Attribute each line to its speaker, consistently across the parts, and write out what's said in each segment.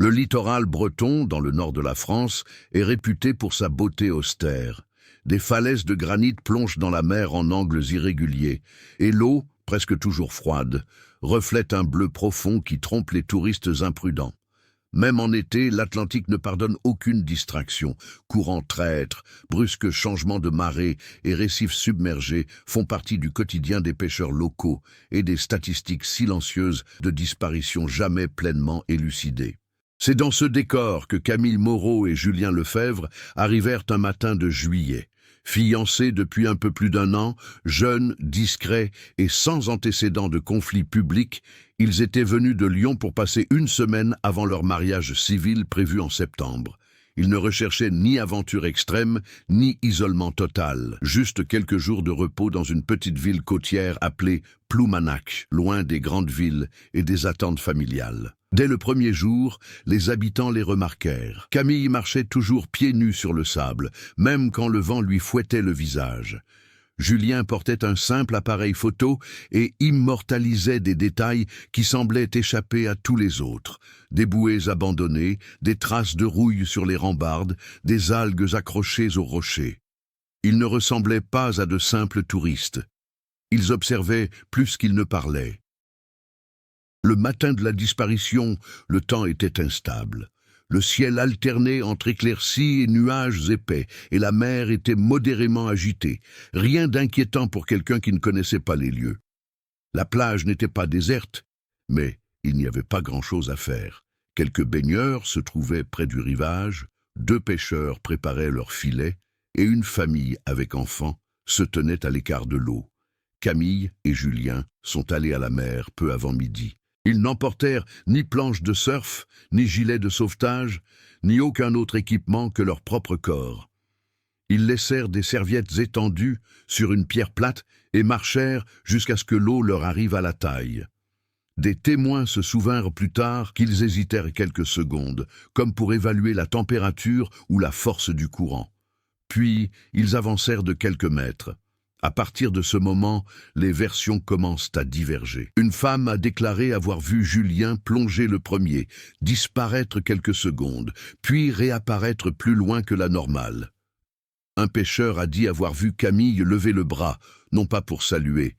Speaker 1: Le littoral breton, dans le nord de la France, est réputé pour sa beauté austère. Des falaises de granit plongent dans la mer en angles irréguliers, et l'eau, presque toujours froide, reflète un bleu profond qui trompe les touristes imprudents. Même en été, l'Atlantique ne pardonne aucune distraction. Courants traîtres, brusques changements de marée et récifs submergés font partie du quotidien des pêcheurs locaux et des statistiques silencieuses de disparitions jamais pleinement élucidées. C'est dans ce décor que Camille Moreau et Julien Lefebvre arrivèrent un matin de juillet. Fiancés depuis un peu plus d'1 an, jeunes, discrets et sans antécédents de conflits publics, ils étaient venus de Lyon pour passer 1 semaine avant leur mariage civil prévu en septembre. Ils ne recherchaient ni aventure extrême, ni isolement total, juste quelques jours de repos dans une petite ville côtière appelée Ploumanac, loin des grandes villes et des attentes familiales. Dès le premier jour, les habitants les remarquèrent. Camille marchait toujours pieds nus sur le sable, même quand le vent lui fouettait le visage. Julien portait un simple appareil photo et immortalisait des détails qui semblaient échapper à tous les autres. Des bouées abandonnées, des traces de rouille sur les rambardes, des algues accrochées aux rochers. Ils ne ressemblaient pas à de simples touristes. Ils observaient plus qu'ils ne parlaient. Le matin de la disparition, le temps était instable. Le ciel alternait entre éclaircies et nuages épais, et la mer était modérément agitée. Rien d'inquiétant pour quelqu'un qui ne connaissait pas les lieux. La plage n'était pas déserte, mais il n'y avait pas grand-chose à faire. Quelques baigneurs se trouvaient près du rivage, 2 pêcheurs préparaient leurs filets, et une famille avec enfants se tenait à l'écart de l'eau. Camille et Julien sont allés à la mer peu avant midi. Ils n'emportèrent ni planche de surf, ni gilet de sauvetage, ni aucun autre équipement que leur propre corps. Ils laissèrent des serviettes étendues sur une pierre plate et marchèrent jusqu'à ce que l'eau leur arrive à la taille. Des témoins se souvinrent plus tard qu'ils hésitèrent quelques secondes, comme pour évaluer la température ou la force du courant. Puis, ils avancèrent de quelques mètres. À partir de ce moment, les versions commencent à diverger. Une femme a déclaré avoir vu Julien plonger le premier, disparaître quelques secondes, puis réapparaître plus loin que la normale. Un pêcheur a dit avoir vu Camille lever le bras, non pas pour saluer,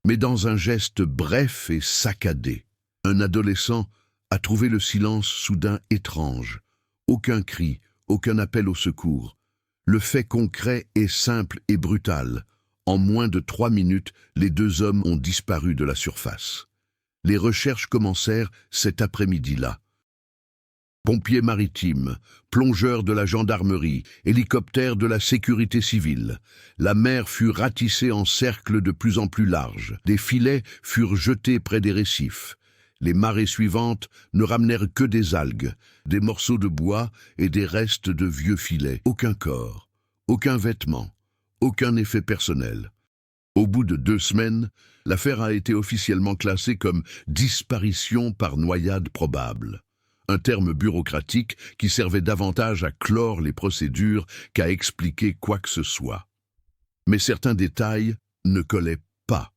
Speaker 1: mais dans un geste bref et saccadé. Un adolescent a trouvé le silence soudain étrange. Aucun cri, aucun appel au secours. Le fait concret est simple et brutal. En moins de 3 minutes, les 2 hommes ont disparu de la surface. Les recherches commencèrent cet après-midi-là. Pompiers maritimes, plongeurs de la gendarmerie, hélicoptères de la sécurité civile. La mer fut ratissée en cercles de plus en plus larges. Des filets furent jetés près des récifs. Les marées suivantes ne ramenèrent que des algues, des morceaux de bois et des restes de vieux filets. Aucun corps, aucun vêtement. Aucun effet personnel. Au bout de 2 semaines, l'affaire a été officiellement classée comme disparition par noyade probable, un terme bureaucratique qui servait davantage à clore les procédures qu'à expliquer quoi que ce soit. Mais certains détails ne collaient pas.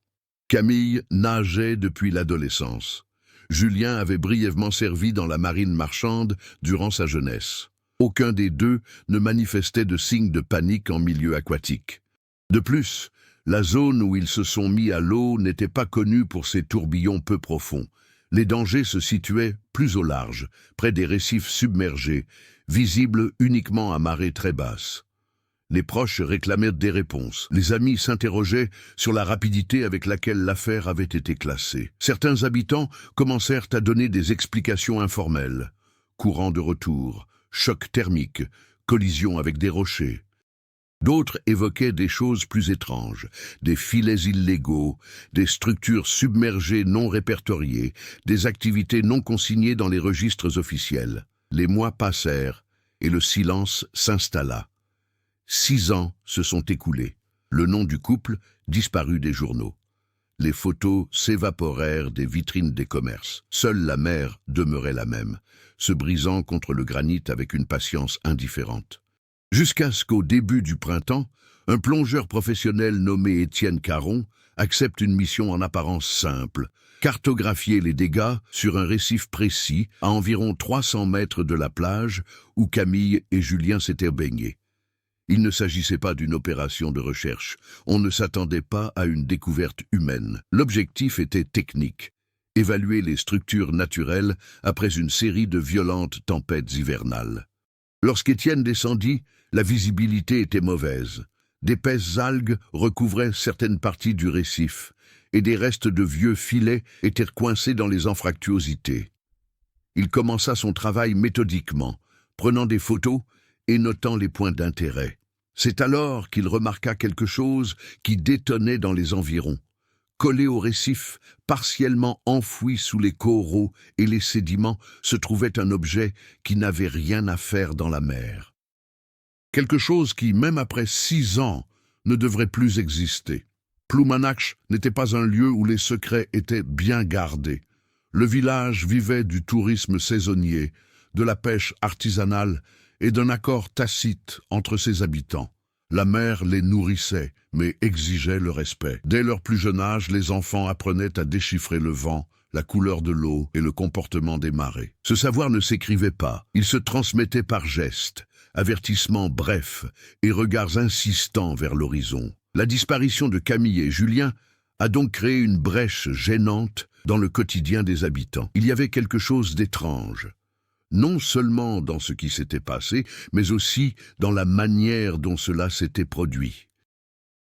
Speaker 1: Camille nageait depuis l'adolescence. Julien avait brièvement servi dans la marine marchande durant sa jeunesse. Aucun des 2 ne manifestait de signes de panique en milieu aquatique. De plus, la zone où ils se sont mis à l'eau n'était pas connue pour ses tourbillons peu profonds. Les dangers se situaient plus au large, près des récifs submergés, visibles uniquement à marée très basse. Les proches réclamaient des réponses. Les amis s'interrogeaient sur la rapidité avec laquelle l'affaire avait été classée. Certains habitants commencèrent à donner des explications informelles. Courant de retour, choc thermique, collision avec des rochers. D'autres évoquaient des choses plus étranges, des filets illégaux, des structures submergées non répertoriées, des activités non consignées dans les registres officiels. Les mois passèrent et le silence s'installa. 6 ans se sont écoulés. Le nom du couple disparut des journaux. Les photos s'évaporèrent des vitrines des commerces. Seule la mer demeurait la même, se brisant contre le granit avec une patience indifférente. Jusqu'à ce qu'au début du printemps, un plongeur professionnel nommé Étienne Caron accepte une mission en apparence simple, cartographier les dégâts sur un récif précis à environ 300 mètres de la plage où Camille et Julien s'étaient baignés. Il ne s'agissait pas d'une opération de recherche, on ne s'attendait pas à une découverte humaine. L'objectif était technique, évaluer les structures naturelles après une série de violentes tempêtes hivernales. Lorsqu'Étienne descendit, la visibilité était mauvaise. D'épaisses algues recouvraient certaines parties du récif, et des restes de vieux filets étaient coincés dans les anfractuosités. Il commença son travail méthodiquement, prenant des photos et notant les points d'intérêt. C'est alors qu'il remarqua quelque chose qui détonnait dans les environs. Collé au récif, partiellement enfoui sous les coraux et les sédiments, se trouvait un objet qui n'avait rien à faire dans la mer. Quelque chose qui, même après 6 ans, ne devrait plus exister. Ploumanach n'était pas un lieu où les secrets étaient bien gardés. Le village vivait du tourisme saisonnier, de la pêche artisanale et d'un accord tacite entre ses habitants. La mer les nourrissait, mais exigeait le respect. Dès leur plus jeune âge, les enfants apprenaient à déchiffrer le vent, la couleur de l'eau et le comportement des marées. Ce savoir ne s'écrivait pas, il se transmettait par gestes, avertissements brefs et regards insistants vers l'horizon. La disparition de Camille et Julien a donc créé une brèche gênante dans le quotidien des habitants. Il y avait quelque chose d'étrange. Non seulement dans ce qui s'était passé, mais aussi dans la manière dont cela s'était produit.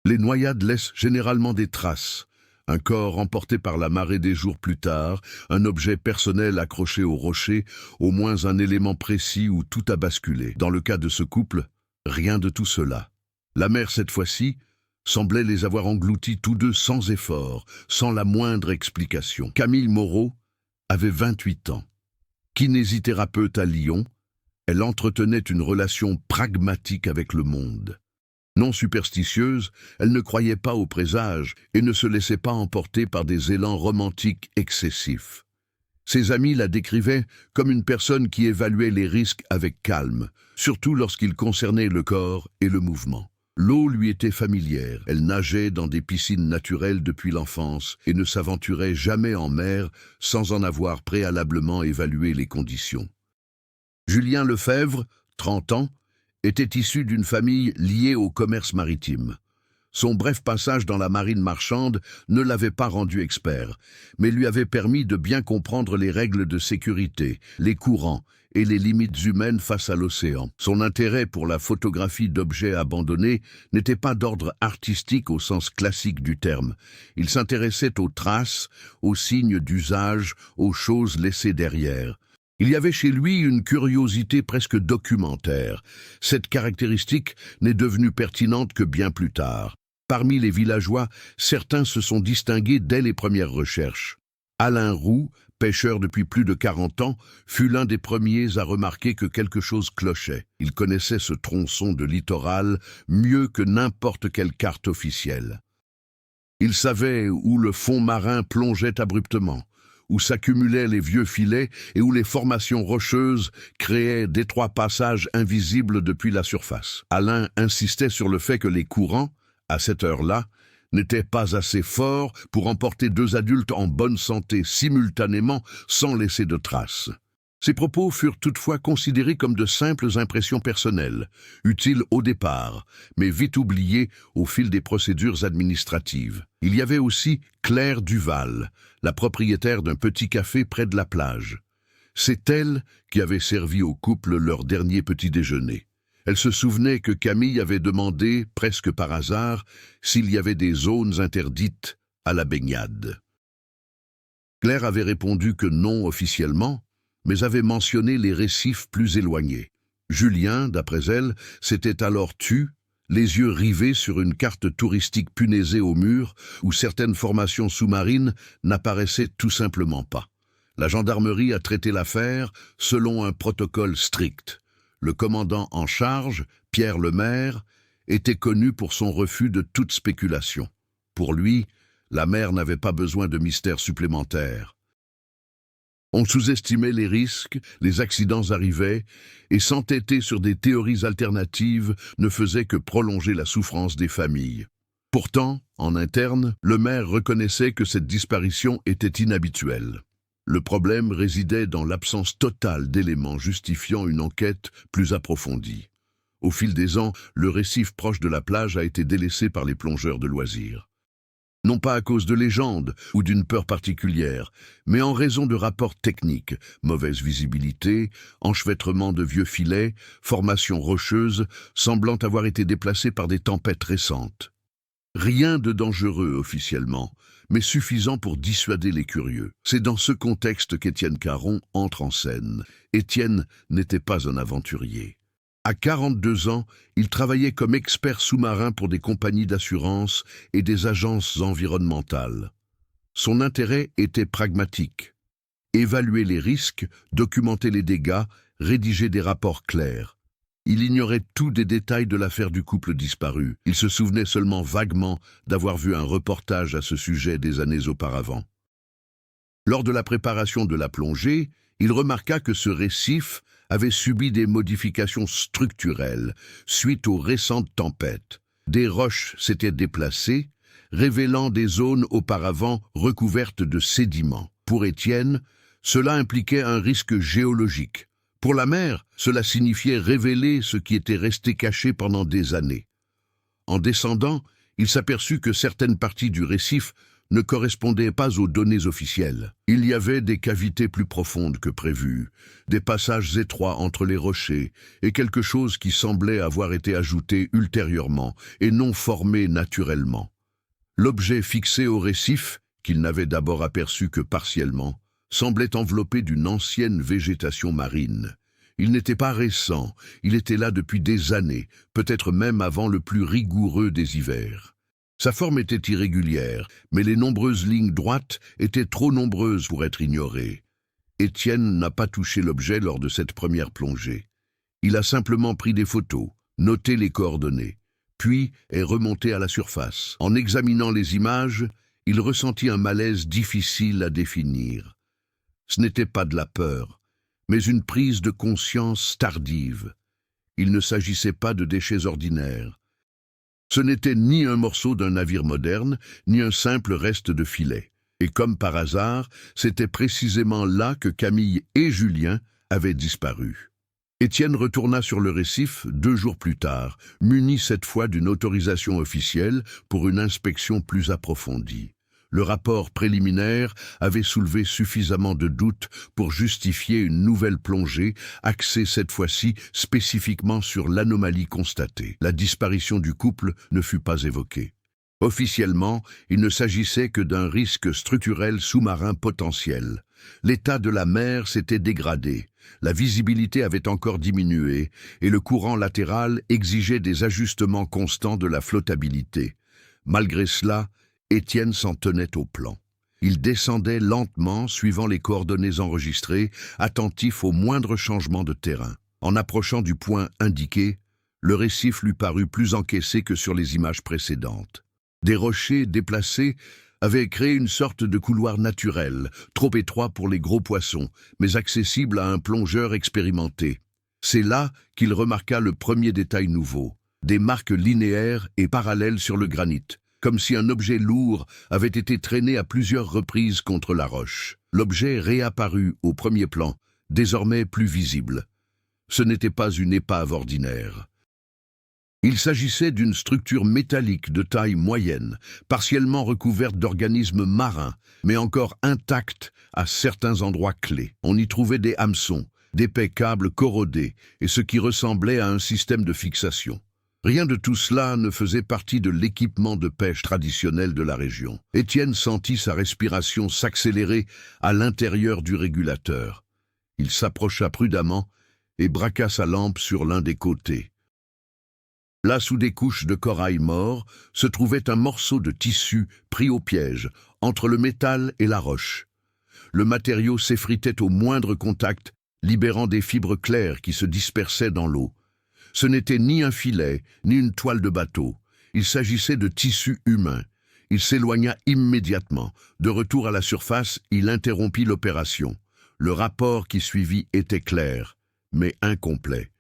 Speaker 1: Les noyades laissent généralement des traces. Un corps emporté par la marée des jours plus tard, un objet personnel accroché au rocher, au moins un élément précis où tout a basculé. Dans le cas de ce couple, rien de tout cela. La mer, cette fois-ci, semblait les avoir engloutis tous deux sans effort, sans la moindre explication. Camille Moreau avait 28 ans. Kinésithérapeute à Lyon, elle entretenait une relation pragmatique avec le monde. Non superstitieuse, elle ne croyait pas aux présages et ne se laissait pas emporter par des élans romantiques excessifs. Ses amis la décrivaient comme une personne qui évaluait les risques avec calme, surtout lorsqu'ils concernaient le corps et le mouvement. L'eau lui était familière, elle nageait dans des piscines naturelles depuis l'enfance et ne s'aventurait jamais en mer sans en avoir préalablement évalué les conditions. Julien Lefebvre, 30 ans, était issu d'une famille liée au commerce maritime. Son bref passage dans la marine marchande ne l'avait pas rendu expert, mais lui avait permis de bien comprendre les règles de sécurité, les courants et les limites humaines face à l'océan. Son intérêt pour la photographie d'objets abandonnés n'était pas d'ordre artistique au sens classique du terme. Il s'intéressait aux traces, aux signes d'usage, aux choses laissées derrière. Il y avait chez lui une curiosité presque documentaire. Cette caractéristique n'est devenue pertinente que bien plus tard. Parmi les villageois, certains se sont distingués dès les premières recherches. Alain Roux, pêcheur depuis plus de 40 ans, fut l'un des premiers à remarquer que quelque chose clochait. Il connaissait ce tronçon de littoral mieux que n'importe quelle carte officielle. Il savait où le fond marin plongeait abruptement, où s'accumulaient les vieux filets et où les formations rocheuses créaient d'étroits passages invisibles depuis la surface. Alain insistait sur le fait que les courants, à cette heure-là, n'étaient pas assez forts pour emporter 2 adultes en bonne santé simultanément sans laisser de traces. Ces propos furent toutefois considérés comme de simples impressions personnelles, utiles au départ, mais vite oubliées au fil des procédures administratives. Il y avait aussi Claire Duval, la propriétaire d'un petit café près de la plage. C'est elle qui avait servi au couple leur dernier petit déjeuner. Elle se souvenait que Camille avait demandé, presque par hasard, s'il y avait des zones interdites à la baignade. Claire avait répondu que non officiellement, mais avait mentionné les récifs plus éloignés. Julien, d'après elle, s'était alors tu, les yeux rivés sur une carte touristique punaisée au mur, où certaines formations sous-marines n'apparaissaient tout simplement pas. La gendarmerie a traité l'affaire selon un protocole strict. Le commandant en charge, Pierre Lemaire, était connu pour son refus de toute spéculation. Pour lui, la mer n'avait pas besoin de mystères supplémentaires. On sous-estimait les risques, les accidents arrivaient, et s'entêter sur des théories alternatives ne faisait que prolonger la souffrance des familles. Pourtant, en interne, le maire reconnaissait que cette disparition était inhabituelle. Le problème résidait dans l'absence totale d'éléments justifiant une enquête plus approfondie. Au fil des ans, le récif proche de la plage a été délaissé par les plongeurs de loisirs. Non pas à cause de légendes ou d'une peur particulière, mais en raison de rapports techniques, mauvaise visibilité, enchevêtrement de vieux filets, formation rocheuse, semblant avoir été déplacée par des tempêtes récentes. Rien de dangereux officiellement, mais suffisant pour dissuader les curieux. C'est dans ce contexte qu'Étienne Caron entre en scène. Étienne n'était pas un aventurier. À 42 ans, il travaillait comme expert sous-marin pour des compagnies d'assurance et des agences environnementales. Son intérêt était pragmatique. Évaluer les risques, documenter les dégâts, rédiger des rapports clairs. Il ignorait tout des détails de l'affaire du couple disparu. Il se souvenait seulement vaguement d'avoir vu un reportage à ce sujet des années auparavant. Lors de la préparation de la plongée, il remarqua que ce récif avait subi des modifications structurelles suite aux récentes tempêtes. Des roches s'étaient déplacées, révélant des zones auparavant recouvertes de sédiments. Pour Étienne, cela impliquait un risque géologique. Pour la mer, cela signifiait révéler ce qui était resté caché pendant des années. En descendant, il s'aperçut que certaines parties du récif ne correspondaient pas aux données officielles. Il y avait des cavités plus profondes que prévu, des passages étroits entre les rochers et quelque chose qui semblait avoir été ajouté ultérieurement et non formé naturellement. L'objet fixé au récif, qu'il n'avait d'abord aperçu que partiellement, semblait enveloppé d'une ancienne végétation marine. Il n'était pas récent, il était là depuis des années, peut-être même avant le plus rigoureux des hivers. Sa forme était irrégulière, mais les nombreuses lignes droites étaient trop nombreuses pour être ignorées. Étienne n'a pas touché l'objet lors de cette première plongée. Il a simplement pris des photos, noté les coordonnées, puis est remonté à la surface. En examinant les images, il ressentit un malaise difficile à définir. Ce n'était pas de la peur, mais une prise de conscience tardive. Il ne s'agissait pas de déchets ordinaires. Ce n'était ni un morceau d'un navire moderne, ni un simple reste de filet. Et comme par hasard, c'était précisément là que Camille et Julien avaient disparu. Étienne retourna sur le récif 2 jours plus tard, muni cette fois d'une autorisation officielle pour une inspection plus approfondie. Le rapport préliminaire avait soulevé suffisamment de doutes pour justifier une nouvelle plongée, axée cette fois-ci spécifiquement sur l'anomalie constatée. La disparition du couple ne fut pas évoquée. Officiellement, il ne s'agissait que d'un risque structurel sous-marin potentiel. L'état de la mer s'était dégradé, la visibilité avait encore diminué et le courant latéral exigeait des ajustements constants de la flottabilité. Malgré cela, Étienne s'en tenait au plan. Il descendait lentement, suivant les coordonnées enregistrées, attentif aux moindres changements de terrain. En approchant du point indiqué, le récif lui parut plus encaissé que sur les images précédentes. Des rochers déplacés avaient créé une sorte de couloir naturel, trop étroit pour les gros poissons, mais accessible à un plongeur expérimenté. C'est là qu'il remarqua le premier détail nouveau, des marques linéaires et parallèles sur le granit, comme si un objet lourd avait été traîné à plusieurs reprises contre la roche. L'objet réapparut au premier plan, désormais plus visible. Ce n'était pas une épave ordinaire. Il s'agissait d'une structure métallique de taille moyenne, partiellement recouverte d'organismes marins, mais encore intacte à certains endroits clés. On y trouvait des hameçons, d'épais câbles corrodés et ce qui ressemblait à un système de fixation. Rien de tout cela ne faisait partie de l'équipement de pêche traditionnel de la région. Étienne sentit sa respiration s'accélérer à l'intérieur du régulateur. Il s'approcha prudemment et braqua sa lampe sur l'un des côtés. Là, sous des couches de corail mort, se trouvait un morceau de tissu pris au piège, entre le métal et la roche. Le matériau s'effritait au moindre contact, libérant des fibres claires qui se dispersaient dans l'eau. Ce n'était ni un filet, ni une toile de bateau. Il s'agissait de tissu humain. Il s'éloigna immédiatement. De retour à la surface, il interrompit l'opération. Le rapport qui suivit était clair, mais incomplet.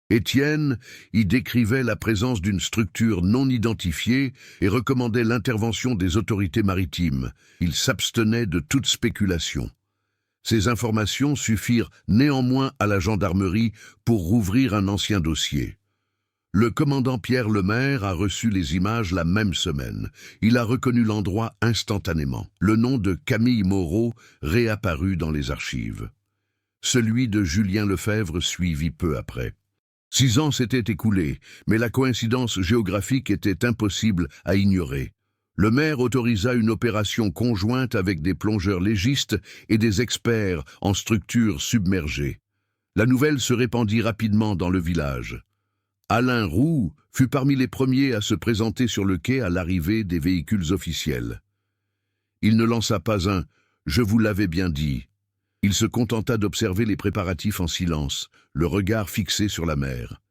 Speaker 1: Étienne y décrivait la présence d'une structure non identifiée et recommandait l'intervention des autorités maritimes. Il s'abstenait de toute spéculation. Ces informations suffirent néanmoins à la gendarmerie pour rouvrir un ancien dossier. Le commandant Pierre Lemaire a reçu les images la même semaine. Il a reconnu l'endroit instantanément. Le nom de Camille Moreau réapparut dans les archives. Celui de Julien Lefebvre suivit peu après. 6 ans s'étaient écoulés, mais la coïncidence géographique était impossible à ignorer. Le maire autorisa une opération conjointe avec des plongeurs légistes et des experts en structures submergées. La nouvelle se répandit rapidement dans le village. Alain Roux fut parmi les premiers à se présenter sur le quai à l'arrivée des véhicules officiels. Il ne lança pas un « je vous l'avais bien dit ». Il se contenta d'observer les préparatifs en silence, le regard fixé sur la mer.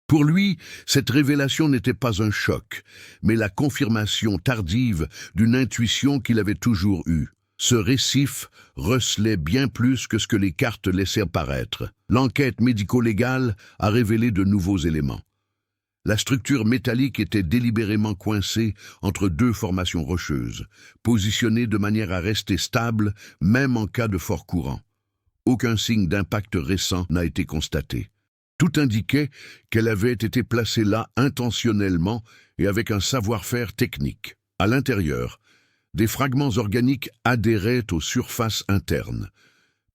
Speaker 1: Pour lui, cette révélation n'était pas un choc, mais la confirmation tardive d'une intuition qu'il avait toujours eue. Ce récif recelait bien plus que ce que les cartes laissaient paraître. L'enquête médico-légale a révélé de nouveaux éléments. La structure métallique était délibérément coincée entre 2 formations rocheuses, positionnées de manière à rester stable, même en cas de fort courant. Aucun signe d'impact récent n'a été constaté. Tout indiquait qu'elle avait été placée là intentionnellement et avec un savoir-faire technique. À l'intérieur, des fragments organiques adhéraient aux surfaces internes.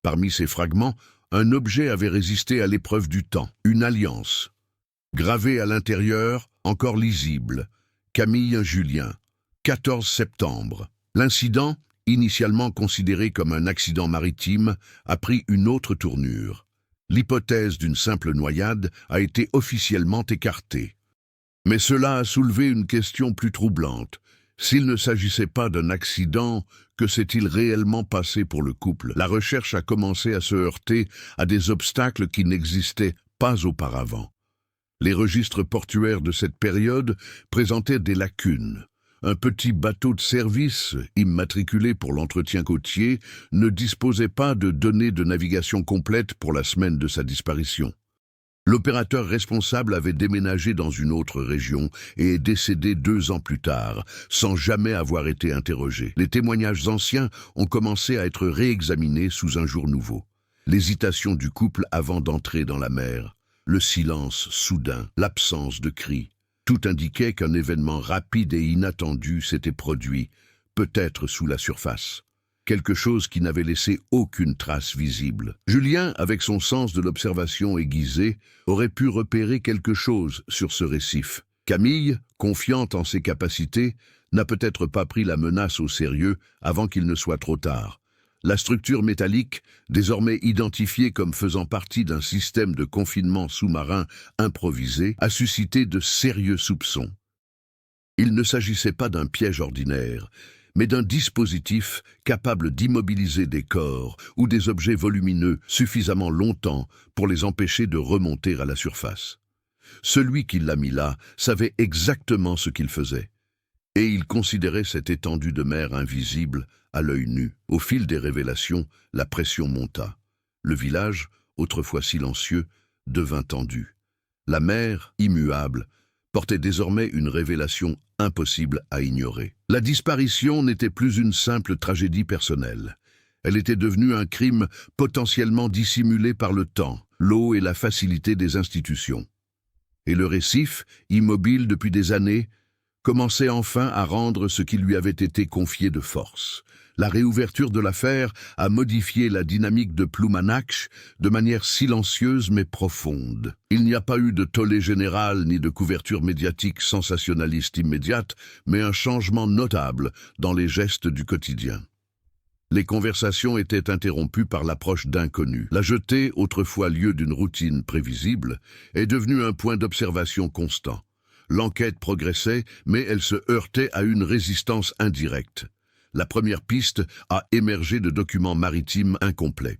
Speaker 1: Parmi ces fragments, un objet avait résisté à l'épreuve du temps, une alliance. Gravé à l'intérieur, encore lisible, Camille Julien, 14 septembre. L'incident, initialement considéré comme un accident maritime, a pris une autre tournure. L'hypothèse d'une simple noyade a été officiellement écartée. Mais cela a soulevé une question plus troublante. S'il ne s'agissait pas d'un accident, que s'est-il réellement passé pour le couple? La recherche a commencé à se heurter à des obstacles qui n'existaient pas auparavant. Les registres portuaires de cette période présentaient des lacunes. Un petit bateau de service, immatriculé pour l'entretien côtier, ne disposait pas de données de navigation complètes pour la semaine de sa disparition. L'opérateur responsable avait déménagé dans une autre région et est décédé 2 ans plus tard, sans jamais avoir été interrogé. Les témoignages anciens ont commencé à être réexaminés sous un jour nouveau. L'hésitation du couple avant d'entrer dans la mer, le silence soudain, l'absence de cris. Tout indiquait qu'un événement rapide et inattendu s'était produit, peut-être sous la surface. Quelque chose qui n'avait laissé aucune trace visible. Julien, avec son sens de l'observation aiguisé, aurait pu repérer quelque chose sur ce récif. Camille, confiante en ses capacités, n'a peut-être pas pris la menace au sérieux avant qu'il ne soit trop tard. La structure métallique, désormais identifiée comme faisant partie d'un système de confinement sous-marin improvisé, a suscité de sérieux soupçons. Il ne s'agissait pas d'un piège ordinaire, mais d'un dispositif capable d'immobiliser des corps ou des objets volumineux suffisamment longtemps pour les empêcher de remonter à la surface. Celui qui l'a mis là savait exactement ce qu'il faisait, et il considérait cette étendue de mer invisible à l'œil nu. Au fil des révélations, la pression monta. Le village, autrefois silencieux, devint tendu. La mer, immuable, portait désormais une révélation impossible à ignorer. La disparition n'était plus une simple tragédie personnelle. Elle était devenue un crime potentiellement dissimulé par le temps, l'eau et la facilité des institutions. Et le récif, immobile depuis des années, commençait enfin à rendre ce qui lui avait été confié de force. La réouverture de l'affaire a modifié la dynamique de Ploumanac'h de manière silencieuse mais profonde. Il n'y a pas eu de tollé général ni de couverture médiatique sensationnaliste immédiate, mais un changement notable dans les gestes du quotidien. Les conversations étaient interrompues par l'approche d'inconnus. La jetée, autrefois lieu d'une routine prévisible, est devenue un point d'observation constant. L'enquête progressait, mais elle se heurtait à une résistance indirecte. La première piste a émergé de documents maritimes incomplets.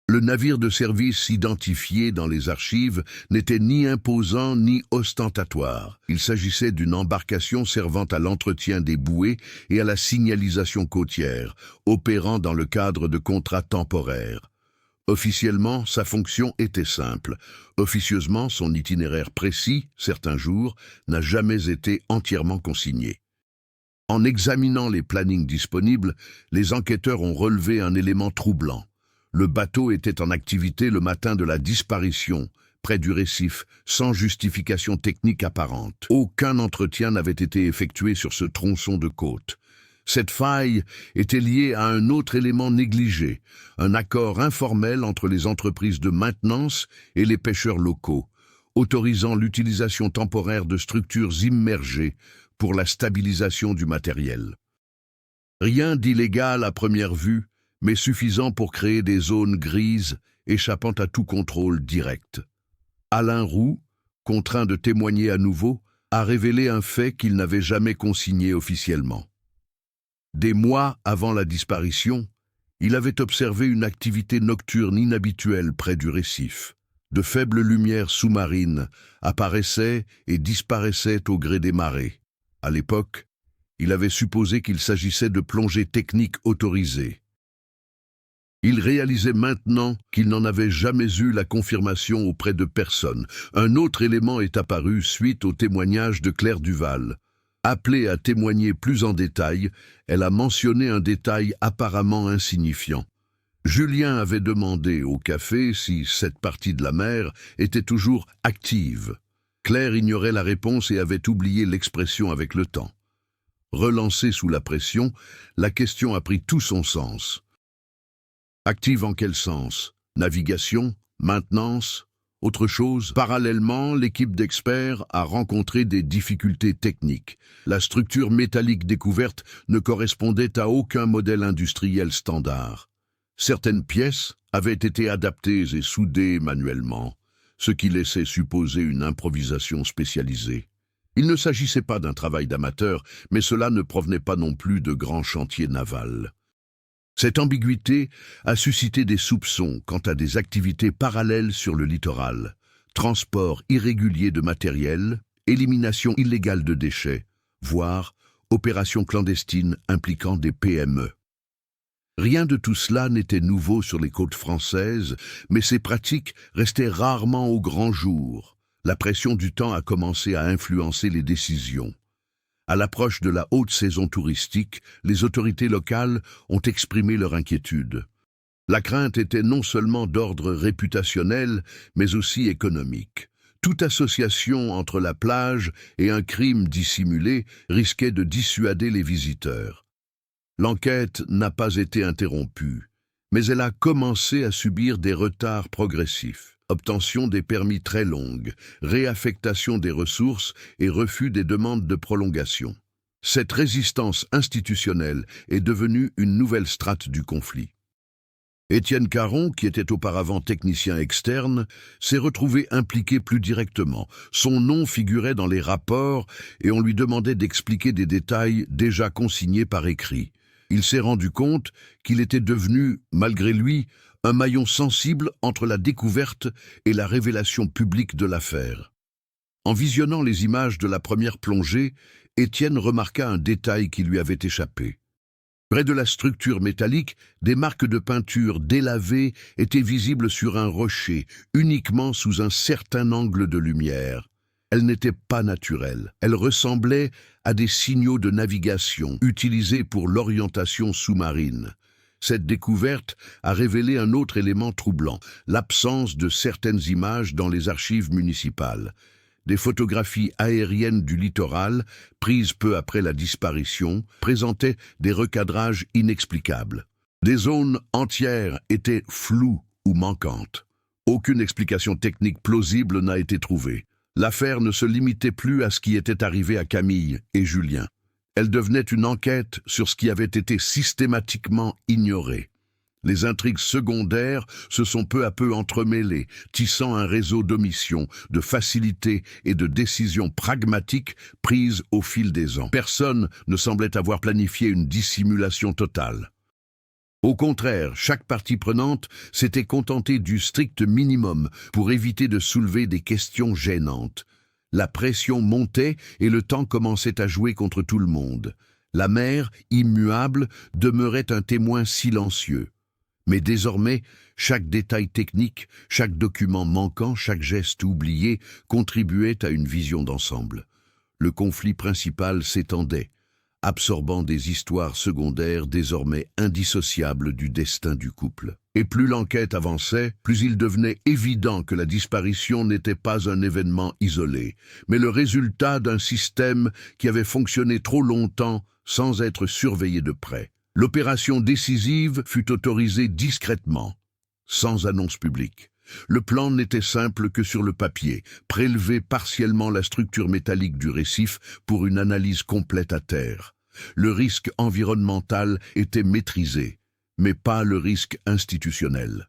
Speaker 1: Le navire de service identifié dans les archives n'était ni imposant ni ostentatoire. Il s'agissait d'une embarcation servant à l'entretien des bouées et à la signalisation côtière, opérant dans le cadre de contrats temporaires. Officiellement, sa fonction était simple. Officieusement, son itinéraire précis, certains jours, n'a jamais été entièrement consigné. En examinant les plannings disponibles, les enquêteurs ont relevé un élément troublant. Le bateau était en activité le matin de la disparition, près du récif, sans justification technique apparente. Aucun entretien n'avait été effectué sur ce tronçon de côte. Cette faille était liée à un autre élément négligé, un accord informel entre les entreprises de maintenance et les pêcheurs locaux, autorisant l'utilisation temporaire de structures immergées pour la stabilisation du matériel. Rien d'illégal à première vue, mais suffisant pour créer des zones grises échappant à tout contrôle direct. Alain Roux, contraint de témoigner à nouveau, a révélé un fait qu'il n'avait jamais consigné officiellement. Des mois avant la disparition, il avait observé une activité nocturne inhabituelle près du récif. De faibles lumières sous-marines apparaissaient et disparaissaient au gré des marées. À l'époque, il avait supposé qu'il s'agissait de plongées techniques autorisées. Il réalisait maintenant qu'il n'en avait jamais eu la confirmation auprès de personne. Un autre élément est apparu suite au témoignage de Claire Duval. Appelée à témoigner plus en détail, elle a mentionné un détail apparemment insignifiant. Julien avait demandé au café si cette partie de la mer était toujours active. Claire ignorait la réponse et avait oublié l'expression avec le temps. Relancée sous la pression, la question a pris tout son sens. Active en quel sens? Navigation? Maintenance? Autre chose? Parallèlement, l'équipe d'experts a rencontré des difficultés techniques. La structure métallique découverte ne correspondait à aucun modèle industriel standard. Certaines pièces avaient été adaptées et soudées manuellement, ce qui laissait supposer une improvisation spécialisée. Il ne s'agissait pas d'un travail d'amateur, mais cela ne provenait pas non plus de grands chantiers navals. Cette ambiguïté a suscité des soupçons quant à des activités parallèles sur le littoral, transport irrégulier de matériel, élimination illégale de déchets, voire opérations clandestines impliquant des PME. Rien de tout cela n'était nouveau sur les côtes françaises, mais ces pratiques restaient rarement au grand jour. La pression du temps a commencé à influencer les décisions. À l'approche de la haute saison touristique, les autorités locales ont exprimé leur inquiétude. La crainte était non seulement d'ordre réputationnel, mais aussi économique. Toute association entre la plage et un crime dissimulé risquait de dissuader les visiteurs. L'enquête n'a pas été interrompue, mais elle a commencé à subir des retards progressifs. Obtention des permis très longues, réaffectation des ressources et refus des demandes de prolongation. Cette résistance institutionnelle est devenue une nouvelle strate du conflit. Étienne Caron, qui était auparavant technicien externe, s'est retrouvé impliqué plus directement. Son nom figurait dans les rapports et on lui demandait d'expliquer des détails déjà consignés par écrit. Il s'est rendu compte qu'il était devenu, malgré lui, un maillon sensible entre la découverte et la révélation publique de l'affaire. En visionnant les images de la première plongée, Étienne remarqua un détail qui lui avait échappé. Près de la structure métallique, des marques de peinture délavées étaient visibles sur un rocher, uniquement sous un certain angle de lumière. Elles n'étaient pas naturelles. Elles ressemblaient à des signaux de navigation utilisés pour l'orientation sous-marine. Cette découverte a révélé un autre élément troublant, l'absence de certaines images dans les archives municipales. Des photographies aériennes du littoral, prises peu après la disparition, présentaient des recadrages inexplicables. Des zones entières étaient floues ou manquantes. Aucune explication technique plausible n'a été trouvée. L'affaire ne se limitait plus à ce qui était arrivé à Camille et Julien. Elle devenait une enquête sur ce qui avait été systématiquement ignoré. Les intrigues secondaires se sont peu à peu entremêlées, tissant un réseau d'omissions, de facilités et de décisions pragmatiques prises au fil des ans. Personne ne semblait avoir planifié une dissimulation totale. Au contraire, chaque partie prenante s'était contentée du strict minimum pour éviter de soulever des questions gênantes. La pression montait et le temps commençait à jouer contre tout le monde. La mer, immuable, demeurait un témoin silencieux. Mais désormais, chaque détail technique, chaque document manquant, chaque geste oublié contribuait à une vision d'ensemble. Le conflit principal s'étendait, absorbant des histoires secondaires désormais indissociables du destin du couple. Et plus l'enquête avançait, plus il devenait évident que la disparition n'était pas un événement isolé, mais le résultat d'un système qui avait fonctionné trop longtemps sans être surveillé de près. L'opération décisive fut autorisée discrètement, sans annonce publique. Le plan n'était simple que sur le papier, prélever partiellement la structure métallique du récif pour une analyse complète à terre. Le risque environnemental était maîtrisé, mais pas le risque institutionnel.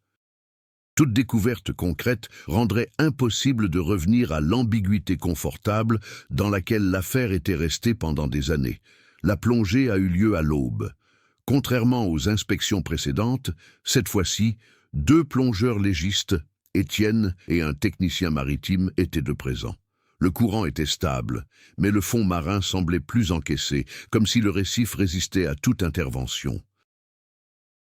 Speaker 1: Toute découverte concrète rendrait impossible de revenir à l'ambiguïté confortable dans laquelle l'affaire était restée pendant des années. La plongée a eu lieu à l'aube. Contrairement aux inspections précédentes, cette fois-ci, 2 plongeurs légistes, Étienne et un technicien maritime, étaient de présent. Le courant était stable, mais le fond marin semblait plus encaissé, comme si le récif résistait à toute intervention.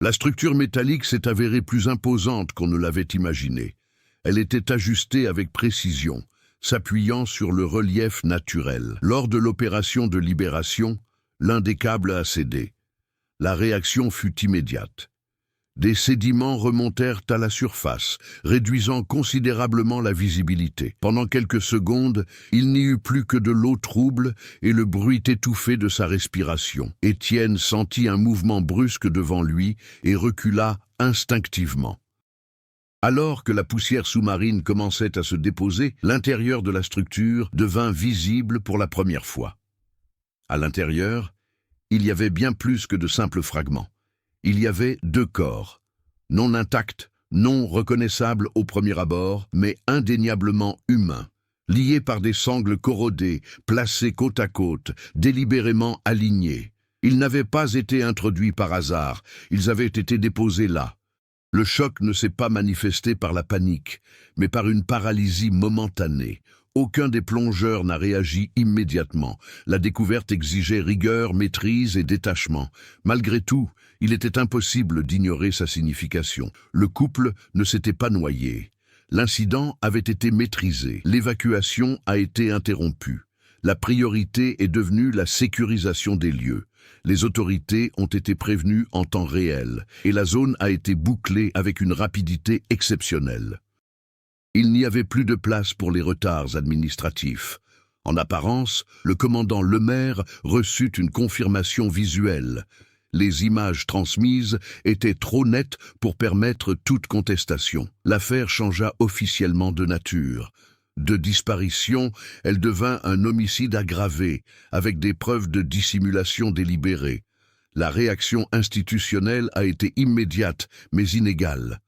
Speaker 1: La structure métallique s'est avérée plus imposante qu'on ne l'avait imaginé. Elle était ajustée avec précision, s'appuyant sur le relief naturel. Lors de l'opération de libération, l'un des câbles a cédé. La réaction fut immédiate. Des sédiments remontèrent à la surface, réduisant considérablement la visibilité. Pendant quelques secondes, il n'y eut plus que de l'eau trouble et le bruit étouffé de sa respiration. Étienne sentit un mouvement brusque devant lui et recula instinctivement. Alors que la poussière sous-marine commençait à se déposer, l'intérieur de la structure devint visible pour la première fois. À l'intérieur, il y avait bien plus que de simples fragments. Il y avait 2 corps, non intacts, non reconnaissables au premier abord, mais indéniablement humains, liés par des sangles corrodées, placés côte à côte, délibérément alignés. Ils n'avaient pas été introduits par hasard, ils avaient été déposés là. Le choc ne s'est pas manifesté par la panique, mais par une paralysie momentanée. Aucun des plongeurs n'a réagi immédiatement. La découverte exigeait rigueur, maîtrise et détachement. Malgré tout, il était impossible d'ignorer sa signification. Le couple ne s'était pas noyé. L'incident avait été maîtrisé. L'évacuation a été interrompue. La priorité est devenue la sécurisation des lieux. Les autorités ont été prévenues en temps réel et la zone a été bouclée avec une rapidité exceptionnelle. Il n'y avait plus de place pour les retards administratifs. En apparence, le commandant Lemaire reçut une confirmation visuelle. Les images transmises étaient trop nettes pour permettre toute contestation. L'affaire changea officiellement de nature. De disparition, elle devint un homicide aggravé, avec des preuves de dissimulation délibérée. La réaction institutionnelle a été immédiate, mais inégale.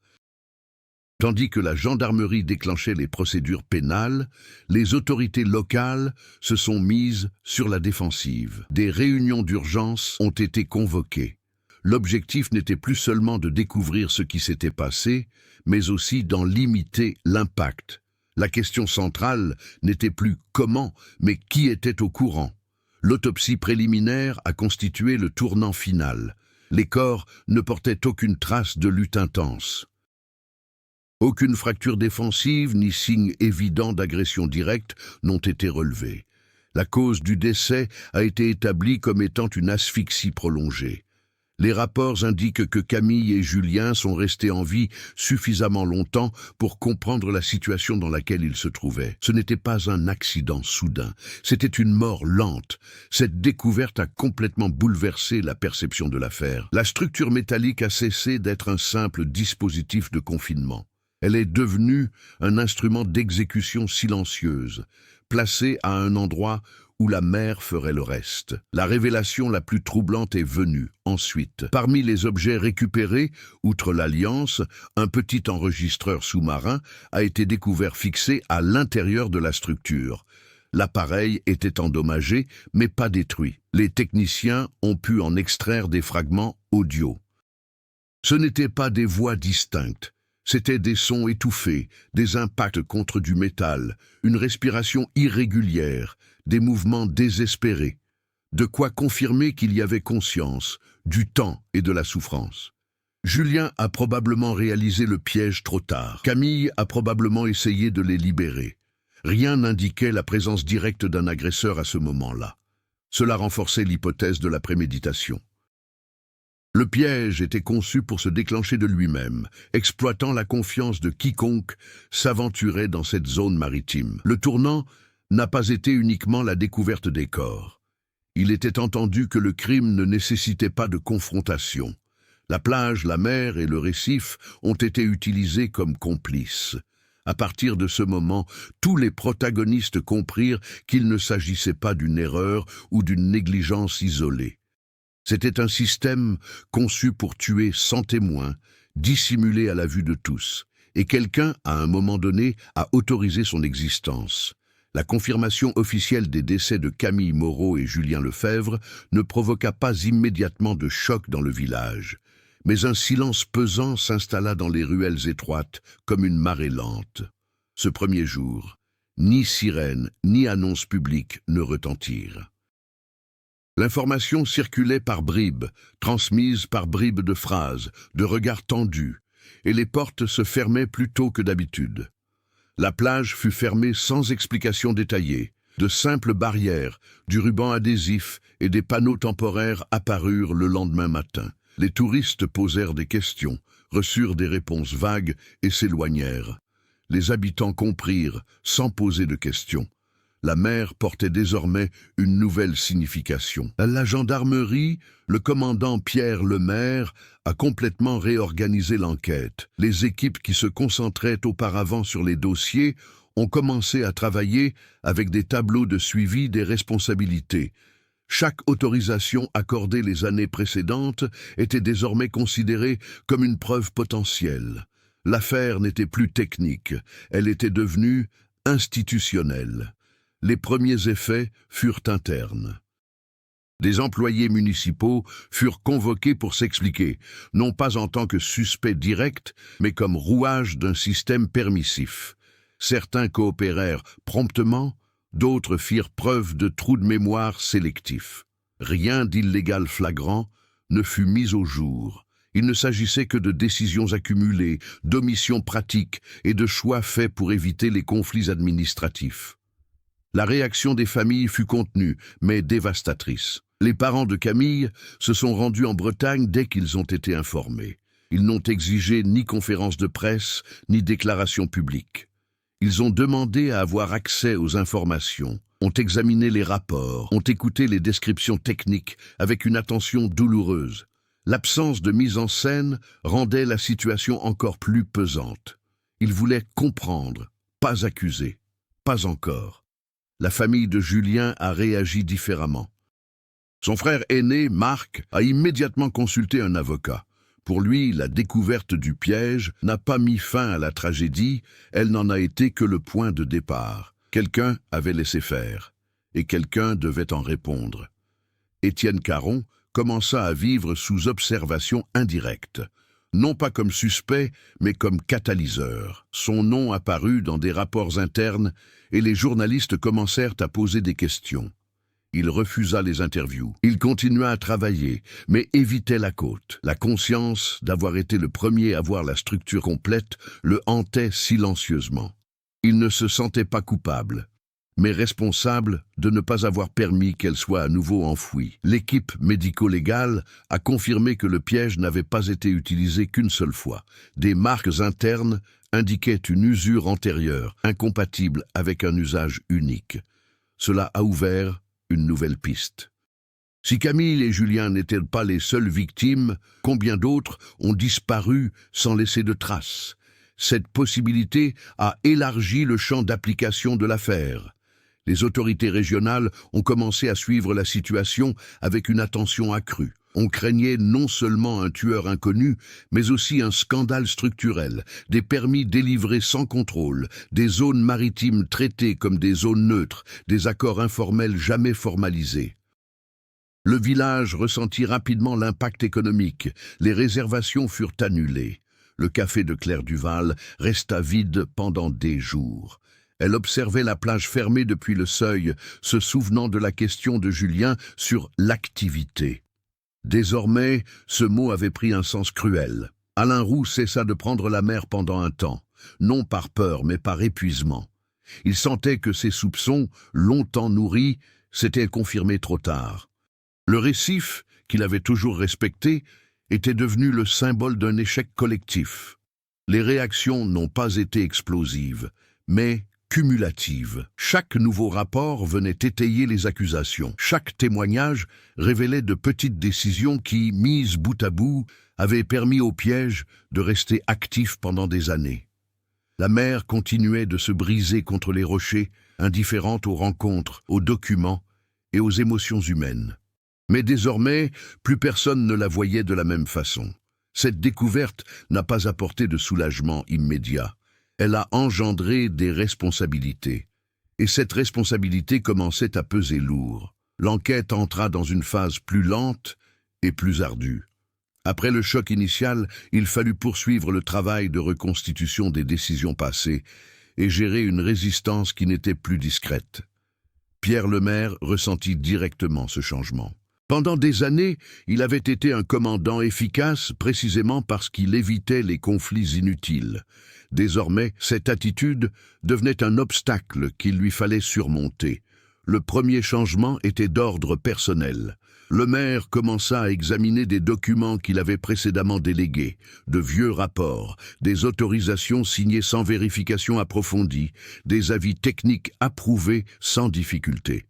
Speaker 1: Tandis que la gendarmerie déclenchait les procédures pénales, les autorités locales se sont mises sur la défensive. Des réunions d'urgence ont été convoquées. L'objectif n'était plus seulement de découvrir ce qui s'était passé, mais aussi d'en limiter l'impact. La question centrale n'était plus comment, mais qui était au courant. L'autopsie préliminaire a constitué le tournant final. Les corps ne portaient aucune trace de lutte intense. Aucune fracture défensive ni signe évident d'agression directe n'ont été relevés. La cause du décès a été établie comme étant une asphyxie prolongée. Les rapports indiquent que Camille et Julien sont restés en vie suffisamment longtemps pour comprendre la situation dans laquelle ils se trouvaient. Ce n'était pas un accident soudain, c'était une mort lente. Cette découverte a complètement bouleversé la perception de l'affaire. La structure métallique a cessé d'être un simple dispositif de confinement. Elle est devenue un instrument d'exécution silencieuse, placé à un endroit où la mer ferait le reste. La révélation la plus troublante est venue ensuite. Parmi les objets récupérés, outre l'Alliance, un petit enregistreur sous-marin a été découvert fixé à l'intérieur de la structure. L'appareil était endommagé, mais pas détruit. Les techniciens ont pu en extraire des fragments audio. Ce n'étaient pas des voix distinctes, c'étaient des sons étouffés, des impacts contre du métal, une respiration irrégulière, des mouvements désespérés. De quoi confirmer qu'il y avait conscience, du temps et de la souffrance. Julien a probablement réalisé le piège trop tard. Camille a probablement essayé de les libérer. Rien n'indiquait la présence directe d'un agresseur à ce moment-là. Cela renforçait l'hypothèse de la préméditation. Le piège était conçu pour se déclencher de lui-même, exploitant la confiance de quiconque s'aventurait dans cette zone maritime. Le tournant n'a pas été uniquement la découverte des corps. Il était entendu que le crime ne nécessitait pas de confrontation. La plage, la mer et le récif ont été utilisés comme complices. À partir de ce moment, tous les protagonistes comprirent qu'il ne s'agissait pas d'une erreur ou d'une négligence isolée. C'était un système conçu pour tuer sans témoin, dissimulé à la vue de tous, et quelqu'un, à un moment donné, a autorisé son existence. La confirmation officielle des décès de Camille Moreau et Julien Lefebvre ne provoqua pas immédiatement de choc dans le village. Mais un silence pesant s'installa dans les ruelles étroites, comme une marée lente. Ce premier jour, ni sirène, ni annonce publique ne retentirent. L'information circulait par bribes, transmise par bribes de phrases, de regards tendus, et les portes se fermaient plus tôt que d'habitude. La plage fut fermée sans explication détaillée. De simples barrières, du ruban adhésif et des panneaux temporaires apparurent le lendemain matin. Les touristes posèrent des questions, reçurent des réponses vagues et s'éloignèrent. Les habitants comprirent, sans poser de questions. La mer portait désormais une nouvelle signification. La gendarmerie, le commandant Pierre Lemaire, a complètement réorganisé l'enquête. Les équipes qui se concentraient auparavant sur les dossiers ont commencé à travailler avec des tableaux de suivi des responsabilités. Chaque autorisation accordée les années précédentes était désormais considérée comme une preuve potentielle. L'affaire n'était plus technique, elle était devenue institutionnelle. Les premiers effets furent internes. Des employés municipaux furent convoqués pour s'expliquer, non pas en tant que suspects directs, mais comme rouages d'un système permissif. Certains coopérèrent promptement, d'autres firent preuve de trous de mémoire sélectifs. Rien d'illégal flagrant ne fut mis au jour. Il ne s'agissait que de décisions accumulées, d'omissions pratiques et de choix faits pour éviter les conflits administratifs. La réaction des familles fut contenue, mais dévastatrice. Les parents de Camille se sont rendus en Bretagne dès qu'ils ont été informés. Ils n'ont exigé ni conférence de presse, ni déclaration publique. Ils ont demandé à avoir accès aux informations, ont examiné les rapports, ont écouté les descriptions techniques avec une attention douloureuse. L'absence de mise en scène rendait la situation encore plus pesante. Ils voulaient comprendre, pas accuser, pas encore. La famille de Julien a réagi différemment. Son frère aîné, Marc, a immédiatement consulté un avocat. Pour lui, la découverte du piège n'a pas mis fin à la tragédie, elle n'en a été que le point de départ. Quelqu'un avait laissé faire, et quelqu'un devait en répondre. Étienne Caron commença à vivre sous observation indirecte, non pas comme suspect, mais comme catalyseur. Son nom apparut dans des rapports internes et les journalistes commencèrent à poser des questions. Il refusa les interviews. Il continua à travailler, mais évitait la côte. La conscience d'avoir été le premier à voir la structure complète le hantait silencieusement. Il ne se sentait pas coupable, mais responsable de ne pas avoir permis qu'elle soit à nouveau enfouie. L'équipe médico-légale a confirmé que le piège n'avait pas été utilisé qu'une seule fois. Des marques internes indiquaient une usure antérieure, incompatible avec un usage unique. Cela a ouvert une nouvelle piste. Si Camille et Julien n'étaient pas les seules victimes, combien d'autres ont disparu sans laisser de traces? Cette possibilité a élargi le champ d'application de l'affaire. Les autorités régionales ont commencé à suivre la situation avec une attention accrue. On craignait non seulement un tueur inconnu, mais aussi un scandale structurel, des permis délivrés sans contrôle, des zones maritimes traitées comme des zones neutres, des accords informels jamais formalisés. Le village ressentit rapidement l'impact économique. Les réservations furent annulées. Le café de Claire Duval resta vide pendant des jours. Elle observait la plage fermée depuis le seuil, se souvenant de la question de Julien sur l'activité. Désormais, ce mot avait pris un sens cruel. Alain Roux cessa de prendre la mer pendant un temps, non par peur mais par épuisement. Il sentait que ses soupçons, longtemps nourris, s'étaient confirmés trop tard. Le récif, qu'il avait toujours respecté, était devenu le symbole d'un échec collectif. Les réactions n'ont pas été explosives, mais cumulatives. Chaque nouveau rapport venait étayer les accusations. Chaque témoignage révélait de petites décisions qui, mises bout à bout, avaient permis au piège de rester actif pendant des années. La mer continuait de se briser contre les rochers, indifférente aux rencontres, aux documents et aux émotions humaines. Mais désormais, plus personne ne la voyait de la même façon. Cette découverte n'a pas apporté de soulagement immédiat. Elle a engendré des responsabilités. Et cette responsabilité commençait à peser lourd. L'enquête entra dans une phase plus lente et plus ardue. Après le choc initial, il fallut poursuivre le travail de reconstitution des décisions passées et gérer une résistance qui n'était plus discrète. Pierre Lemaire ressentit directement ce changement. Pendant des années, il avait été un commandant efficace précisément parce qu'il évitait les conflits inutiles. Désormais, cette attitude devenait un obstacle qu'il lui fallait surmonter. Le premier changement était d'ordre personnel. Lemaire commença à examiner des documents qu'il avait précédemment délégués, de vieux rapports, des autorisations signées sans vérification approfondie, des avis techniques approuvés sans difficulté.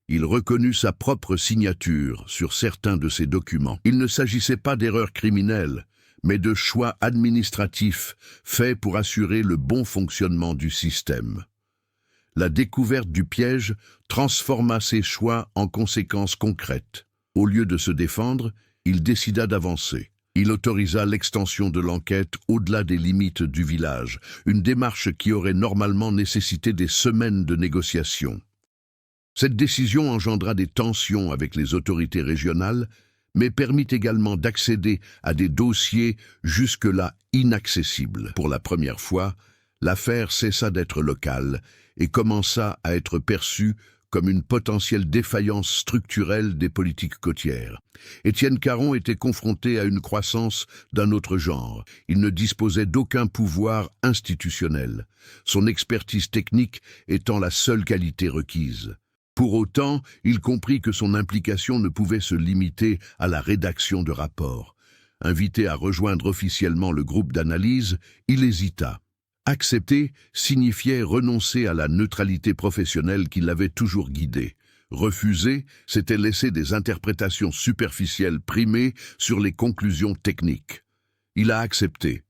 Speaker 1: Il reconnut sa propre signature sur certains de ces documents. Il ne s'agissait pas d'erreurs criminelles, mais de choix administratifs faits pour assurer le bon fonctionnement du système. La découverte du piège transforma ses choix en conséquences concrètes. Au lieu de se défendre, il décida d'avancer. Il autorisa l'extension de l'enquête au-delà des limites du village, une démarche qui aurait normalement nécessité des semaines de négociations. Cette décision engendra des tensions avec les autorités régionales, mais permit également d'accéder à des dossiers jusque-là inaccessibles. Pour la première fois, l'affaire cessa d'être locale et commença à être perçue comme une potentielle défaillance structurelle des politiques côtières. Étienne Caron était confronté à une croissance d'un autre genre. Il ne disposait d'aucun pouvoir institutionnel, son expertise technique étant la seule qualité requise. Pour autant, il comprit que son implication ne pouvait se limiter à la rédaction de rapports. Invité à rejoindre officiellement le groupe d'analyse, il hésita. Accepter signifiait renoncer à la neutralité professionnelle qui l'avait toujours guidé. Refuser, c'était laisser des interprétations superficielles primer sur les conclusions techniques. Il a accepté.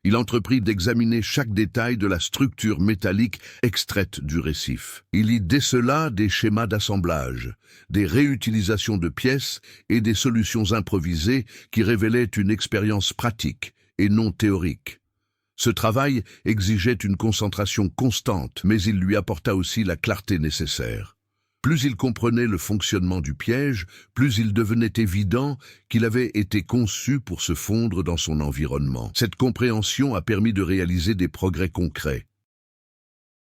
Speaker 1: Il entreprit d'examiner chaque détail de la structure métallique extraite du récif. Il y décela des schémas d'assemblage, des réutilisations de pièces et des solutions improvisées qui révélaient une expérience pratique et non théorique. Ce travail exigeait une concentration constante, mais il lui apporta aussi la clarté nécessaire. Plus il comprenait le fonctionnement du piège, plus il devenait évident qu'il avait été conçu pour se fondre dans son environnement. Cette compréhension a permis de réaliser des progrès concrets.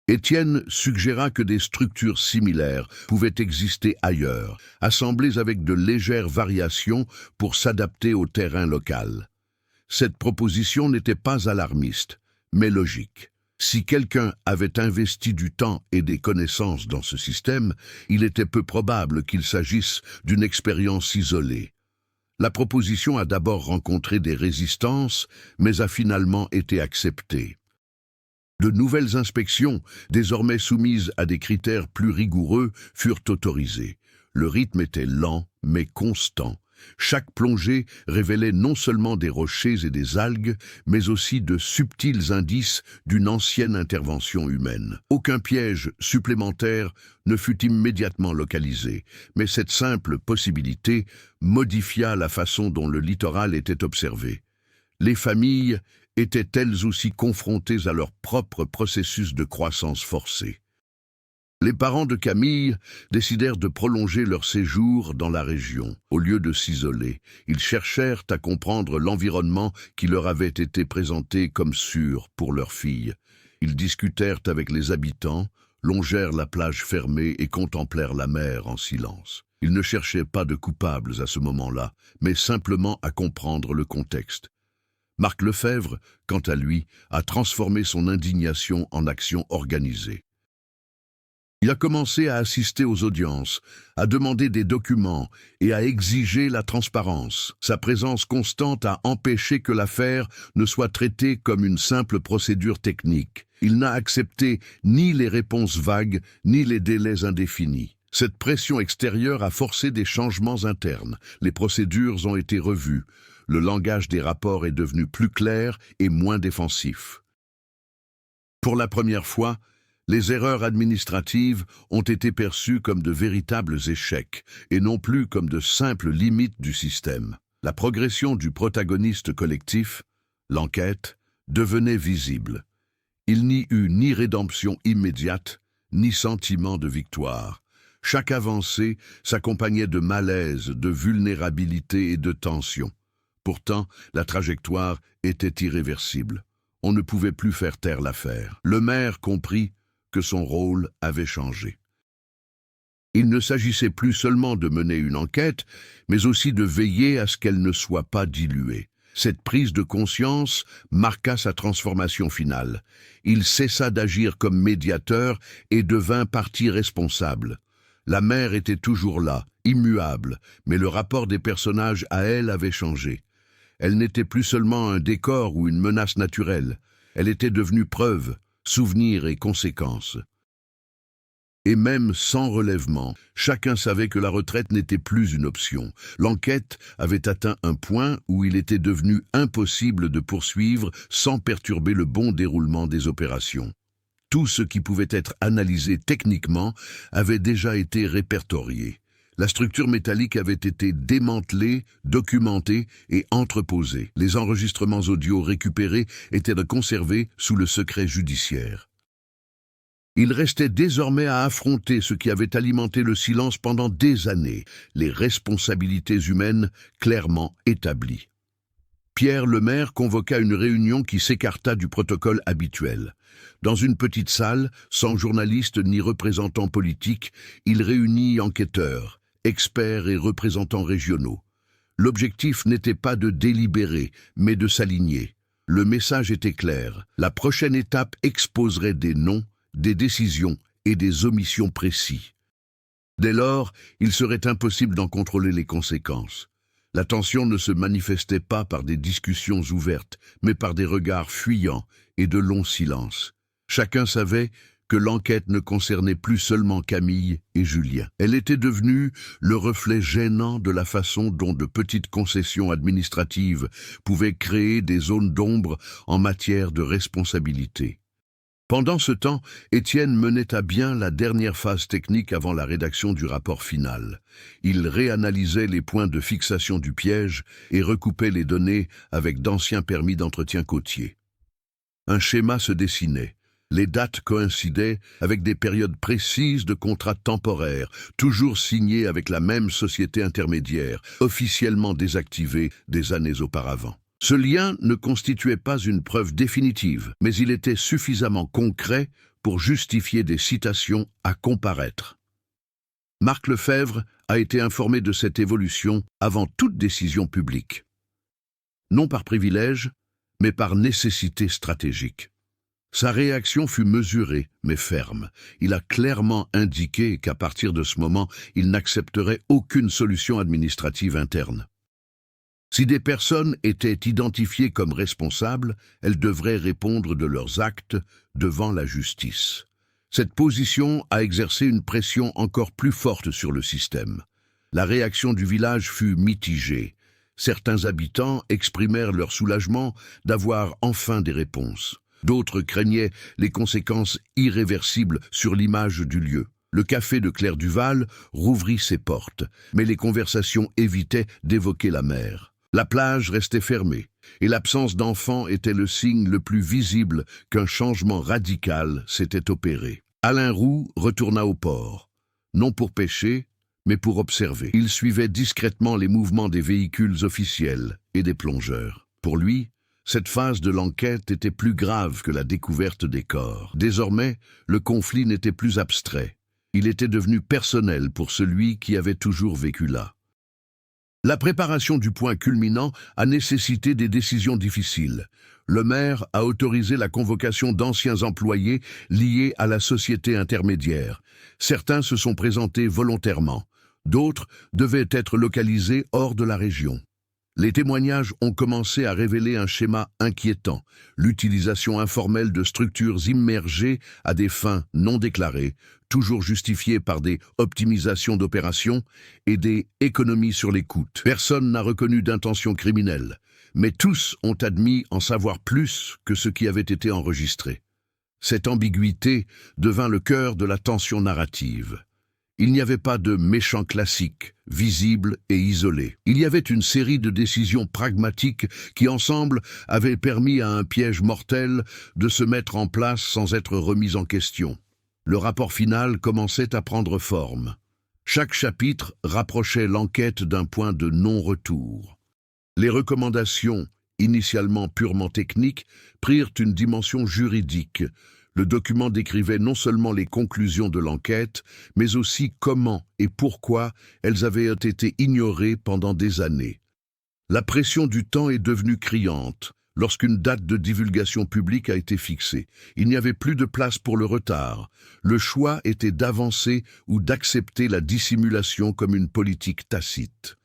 Speaker 1: Étienne suggéra que des structures similaires pouvaient exister ailleurs, assemblées avec de légères variations pour s'adapter au terrain local. Cette proposition n'était pas alarmiste, mais logique. Si quelqu'un avait investi du temps et des connaissances dans ce système, il était peu probable qu'il s'agisse d'une expérience isolée. La proposition a d'abord rencontré des résistances, mais a finalement été acceptée. De nouvelles inspections, désormais soumises à des critères plus rigoureux, furent autorisées. Le rythme était lent, mais constant. Chaque plongée révélait non seulement des rochers et des algues, mais aussi de subtils indices d'une ancienne intervention humaine. Aucun piège supplémentaire ne fut immédiatement localisé, mais cette simple possibilité modifia la façon dont le littoral était observé. Les familles étaient elles aussi confrontées à leur propre processus de croissance forcée. Les parents de Camille décidèrent de prolonger leur séjour dans la région. Au lieu de s'isoler, ils cherchèrent à comprendre l'environnement qui leur avait été présenté comme sûr pour leur fille. Ils discutèrent avec les habitants, longèrent la plage fermée et contemplèrent la mer en silence. Ils ne cherchaient pas de coupables à ce moment-là, mais simplement à comprendre le contexte. Marc Lefebvre, quant à lui, a transformé son indignation en action organisée. Il a commencé à assister aux audiences, à demander des documents et à exiger la transparence. Sa présence constante a empêché que l'affaire ne soit traitée comme une simple procédure technique. Il n'a accepté ni les réponses vagues, ni les délais indéfinis. Cette pression extérieure a forcé des changements internes. Les procédures ont été revues. Le langage des rapports est devenu plus clair et moins défensif. Pour la première fois, les erreurs administratives ont été perçues comme de véritables échecs et non plus comme de simples limites du système. La progression du protagoniste collectif, l'enquête, devenait visible. Il n'y eut ni rédemption immédiate, ni sentiment de victoire. Chaque avancée s'accompagnait de malaise, de vulnérabilité et de tension. Pourtant, la trajectoire était irréversible. On ne pouvait plus faire taire l'affaire. Le maire comprit que son rôle avait changé. Il ne s'agissait plus seulement de mener une enquête, mais aussi de veiller à ce qu'elle ne soit pas diluée. Cette prise de conscience marqua sa transformation finale. Il cessa d'agir comme médiateur et devint partie responsable. La mère était toujours là, immuable, mais le rapport des personnages à elle avait changé. Elle n'était plus seulement un décor ou une menace naturelle. Elle était devenue preuve, souvenir et conséquence. Et même sans relèvement, chacun savait que la retraite n'était plus une option. L'enquête avait atteint un point où il était devenu impossible de poursuivre sans perturber le bon déroulement des opérations. Tout ce qui pouvait être analysé techniquement avait déjà été répertorié. La structure métallique avait été démantelée, documentée et entreposée. Les enregistrements audio récupérés étaient conservés sous le secret judiciaire. Il restait désormais à affronter ce qui avait alimenté le silence pendant des années, les responsabilités humaines clairement établies. Pierre Lemaire convoqua une réunion qui s'écarta du protocole habituel. Dans une petite salle, sans journalistes ni représentants politiques, il réunit enquêteurs, experts et représentants régionaux. L'objectif n'était pas de délibérer, mais de s'aligner. Le message était clair. La prochaine étape exposerait des noms, des décisions et des omissions précis. Dès lors, il serait impossible d'en contrôler les conséquences. La tension ne se manifestait pas par des discussions ouvertes, mais par des regards fuyants et de longs silences. Chacun savait que l'enquête ne concernait plus seulement Camille et Julien. Elle était devenue le reflet gênant de la façon dont de petites concessions administratives pouvaient créer des zones d'ombre en matière de responsabilité. Pendant ce temps, Étienne menait à bien la dernière phase technique avant la rédaction du rapport final. Il réanalysait les points de fixation du piège et recoupait les données avec d'anciens permis d'entretien côtier. Un schéma se dessinait. Les dates coïncidaient avec des périodes précises de contrats temporaires, toujours signés avec la même société intermédiaire, officiellement désactivée des années auparavant. Ce lien ne constituait pas une preuve définitive, mais il était suffisamment concret pour justifier des citations à comparaître. Marc Lefebvre a été informé de cette évolution avant toute décision publique. Non par privilège, mais par nécessité stratégique. Sa réaction fut mesurée, mais ferme. Il a clairement indiqué qu'à partir de ce moment, il n'accepterait aucune solution administrative interne. Si des personnes étaient identifiées comme responsables, elles devraient répondre de leurs actes devant la justice. Cette position a exercé une pression encore plus forte sur le système. La réaction du village fut mitigée. Certains habitants exprimèrent leur soulagement d'avoir enfin des réponses. D'autres craignaient les conséquences irréversibles sur l'image du lieu. Le café de Claire Duval rouvrit ses portes, mais les conversations évitaient d'évoquer la mer. La plage restait fermée, et l'absence d'enfants était le signe le plus visible qu'un changement radical s'était opéré. Alain Roux retourna au port, non pour pêcher, mais pour observer. Il suivait discrètement les mouvements des véhicules officiels et des plongeurs. Pour lui, cette phase de l'enquête était plus grave que la découverte des corps. Désormais, le conflit n'était plus abstrait. Il était devenu personnel pour celui qui avait toujours vécu là. La préparation du point culminant a nécessité des décisions difficiles. Le maire a autorisé la convocation d'anciens employés liés à la société intermédiaire. Certains se sont présentés volontairement. D'autres devaient être localisés hors de la région. Les témoignages ont commencé à révéler un schéma inquiétant, l'utilisation informelle de structures immergées à des fins non déclarées, toujours justifiées par des optimisations d'opérations et des économies sur les coûts. Personne n'a reconnu d'intention criminelle, mais tous ont admis en savoir plus que ce qui avait été enregistré. Cette ambiguïté devint le cœur de la tension narrative. Il n'y avait pas de méchants classiques, visibles et isolés. Il y avait une série de décisions pragmatiques qui, ensemble, avaient permis à un piège mortel de se mettre en place sans être remis en question. Le rapport final commençait à prendre forme. Chaque chapitre rapprochait l'enquête d'un point de non-retour. Les recommandations, initialement purement techniques, prirent une dimension juridique. Le document décrivait non seulement les conclusions de l'enquête, mais aussi comment et pourquoi elles avaient été ignorées pendant des années. La pression du temps est devenue criante lorsqu'une date de divulgation publique a été fixée. Il n'y avait plus de place pour le retard. Le choix était d'avancer ou d'accepter la dissimulation comme une politique tacite.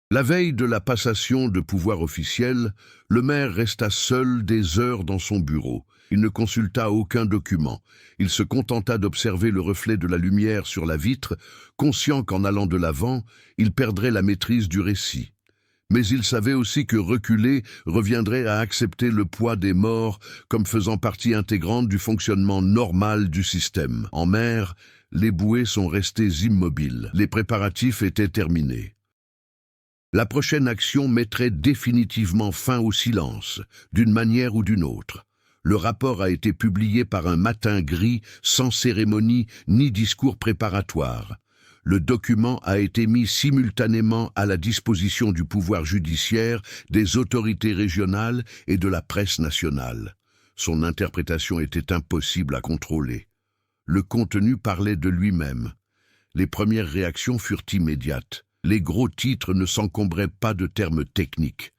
Speaker 1: La veille de la passation de pouvoir officiel, le maire resta seul des heures dans son bureau. Il ne consulta aucun document. Il se contenta d'observer le reflet de la lumière sur la vitre, conscient qu'en allant de l'avant, il perdrait la maîtrise du récit. Mais il savait aussi que reculer reviendrait à accepter le poids des morts comme faisant partie intégrante du fonctionnement normal du système. En mer, les bouées sont restées immobiles. Les préparatifs étaient terminés. La prochaine action mettrait définitivement fin au silence, d'une manière ou d'une autre. Le rapport a été publié par un matin gris, sans cérémonie ni discours préparatoire. Le document a été mis simultanément à la disposition du pouvoir judiciaire, des autorités régionales et de la presse nationale. Son interprétation était impossible à contrôler. Le contenu parlait de lui-même. Les premières réactions furent immédiates. Les gros titres ne s'encombraient pas de termes techniques.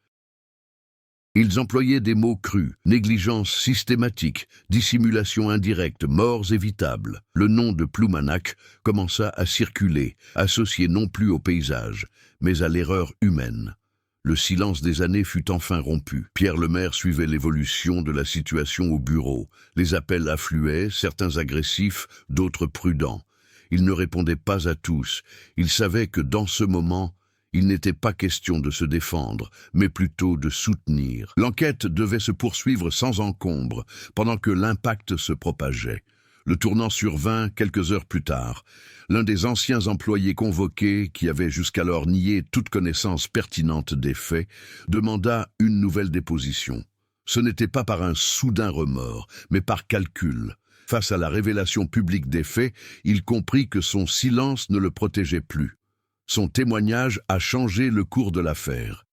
Speaker 1: Ils employaient des mots crus, négligence systématique, dissimulation indirecte, morts évitables. Le nom de Ploumanac commença à circuler, associé non plus au paysage, mais à l'erreur humaine. Le silence des années fut enfin rompu. Pierre Lemaire suivait l'évolution de la situation au bureau. Les appels affluaient, certains agressifs, d'autres prudents. Il ne répondait pas à tous. Il savait que dans ce moment, il n'était pas question de se défendre, mais plutôt de soutenir. L'enquête devait se poursuivre sans encombre, pendant que l'impact se propageait. Le tournant survint quelques heures plus tard. L'un des anciens employés convoqués, qui avait jusqu'alors nié toute connaissance pertinente des faits, demanda une nouvelle déposition. Ce n'était pas par un soudain remords, mais par calcul. Face à la révélation publique des faits, il comprit que son silence ne le protégeait plus. Son témoignage a changé le cours de l'affaire.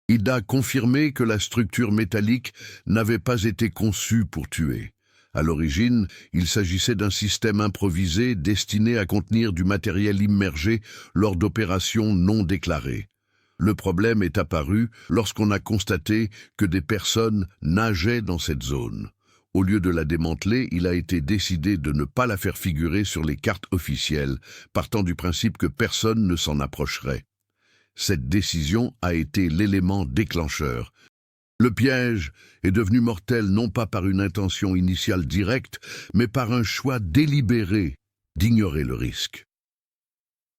Speaker 1: Il a confirmé que la structure métallique n'avait pas été conçue pour tuer. À l'origine, il s'agissait d'un système improvisé destiné à contenir du matériel immergé lors d'opérations non déclarées. Le problème est apparu lorsqu'on a constaté que des personnes nageaient dans cette zone. Au lieu de la démanteler, il a été décidé de ne pas la faire figurer sur les cartes officielles, partant du principe que personne ne s'en approcherait. Cette décision a été l'élément déclencheur. Le piège est devenu mortel non pas par une intention initiale directe, mais par un choix délibéré d'ignorer le risque.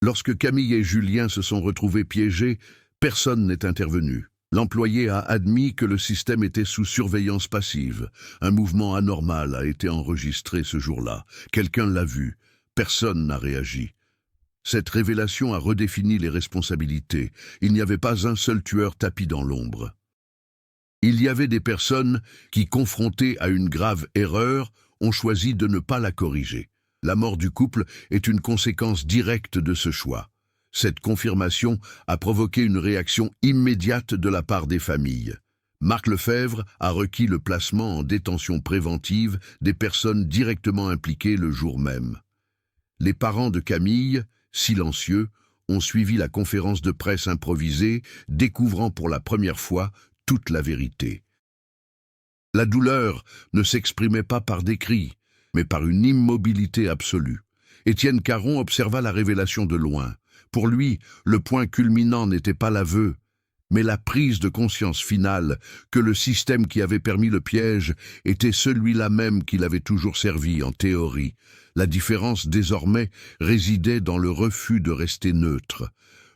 Speaker 1: Lorsque Camille et Julien se sont retrouvés piégés, personne n'est intervenu. L'employé a admis que le système était sous surveillance passive. Un mouvement anormal a été enregistré ce jour-là. Quelqu'un l'a vu. Personne n'a réagi. Cette révélation a redéfini les responsabilités. Il n'y avait pas un seul tueur tapi dans l'ombre. Il y avait des personnes qui, confrontées à une grave erreur, ont choisi de ne pas la corriger. La mort du couple est une conséquence directe de ce choix. Cette confirmation a provoqué une réaction immédiate de la part des familles. Marc Lefebvre a requis le placement en détention préventive des personnes directement impliquées le jour même. Les parents de Camille, silencieux, ont suivi la conférence de presse improvisée, découvrant pour la première fois toute la vérité. La douleur ne s'exprimait pas par des cris, mais par une immobilité absolue. Étienne Caron observa la révélation de loin. Pour lui, le point culminant n'était pas l'aveu, mais la prise de conscience finale que le système qui avait permis le piège était celui-là même qui l'avait toujours servi en théorie. La différence désormais résidait dans le refus de rester neutre.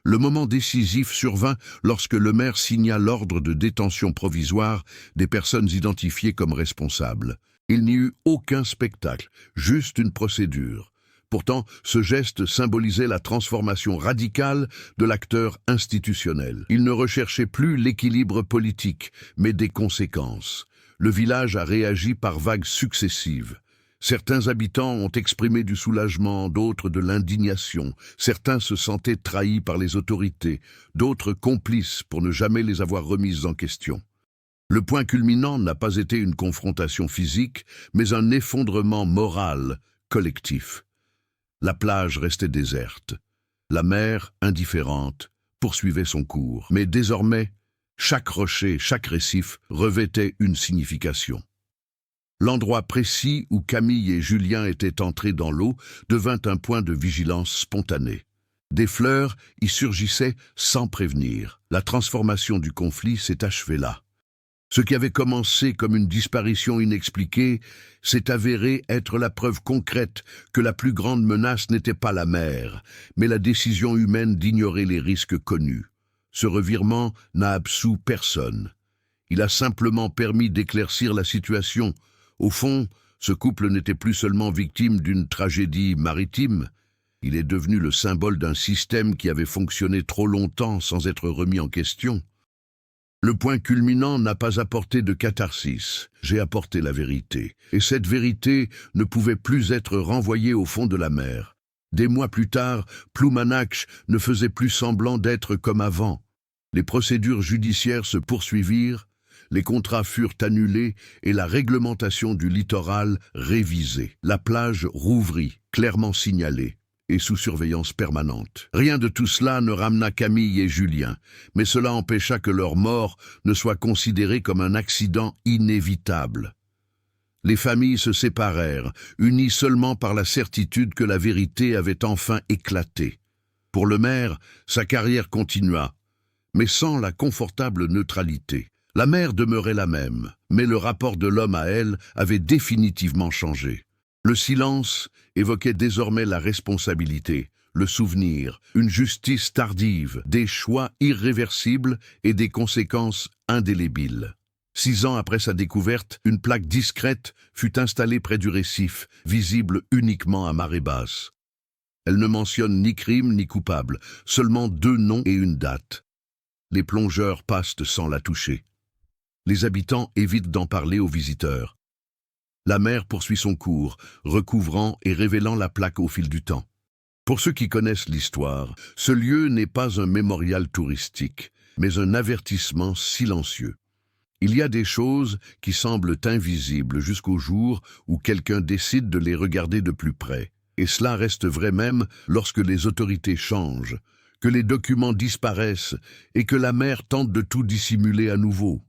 Speaker 1: Le moment décisif survint lorsque le maire signa l'ordre de détention provisoire des personnes identifiées comme responsables. Il n'y eut aucun spectacle, juste une procédure. Pourtant, ce geste symbolisait la transformation radicale de l'acteur institutionnel. Il ne recherchait plus l'équilibre politique, mais des conséquences. Le village a réagi par vagues successives. Certains habitants ont exprimé du soulagement, d'autres de l'indignation. Certains se sentaient trahis par les autorités, d'autres complices pour ne jamais les avoir remises en question. Le point culminant n'a pas été une confrontation physique, mais un effondrement moral collectif. La plage restait déserte. La mer, indifférente, poursuivait son cours. Mais désormais, chaque rocher, chaque récif revêtait une signification. L'endroit précis où Camille et Julien étaient entrés dans l'eau devint un point de vigilance spontanée. Des fleurs y surgissaient sans prévenir. La transformation du conflit s'est achevée là. Ce qui avait commencé comme une disparition inexpliquée s'est avéré être la preuve concrète que la plus grande menace n'était pas la mer, mais la décision humaine d'ignorer les risques connus. Ce revirement n'a absous personne. Il a simplement permis d'éclaircir la situation. Au fond, ce couple n'était plus seulement victime d'une tragédie maritime, il est devenu le symbole d'un système qui avait fonctionné trop longtemps sans être remis en question. Le point culminant n'a pas apporté de catharsis, j'ai apporté la vérité. Et cette vérité ne pouvait plus être renvoyée au fond de la mer. Des mois plus tard, Ploumanach ne faisait plus semblant d'être comme avant. Les procédures judiciaires se poursuivirent, les contrats furent annulés et la réglementation du littoral révisée. La plage rouvrit, clairement signalée, et sous surveillance permanente. Rien de tout cela ne ramena Camille et Julien, mais cela empêcha que leur mort ne soit considérée comme un accident inévitable. Les familles se séparèrent, unies seulement par la certitude que la vérité avait enfin éclaté. Pour le maire, sa carrière continua, mais sans la confortable neutralité. La mer demeurait la même, mais le rapport de l'homme à elle avait définitivement changé. Le silence évoquait désormais la responsabilité, le souvenir, une justice tardive, des choix irréversibles et des conséquences indélébiles. 6 ans après sa découverte, une plaque discrète fut installée près du récif, visible uniquement à marée basse. Elle ne mentionne ni crime ni coupable, seulement 2 noms et une date. Les plongeurs passent sans la toucher. Les habitants évitent d'en parler aux visiteurs. La mer poursuit son cours, recouvrant et révélant la plaque au fil du temps. Pour ceux qui connaissent l'histoire, ce lieu n'est pas un mémorial touristique, mais un avertissement silencieux. Il y a des choses qui semblent invisibles jusqu'au jour où quelqu'un décide de les regarder de plus près. Et cela reste vrai même lorsque les autorités changent, que les documents disparaissent et que la mer tente de tout dissimuler à nouveau.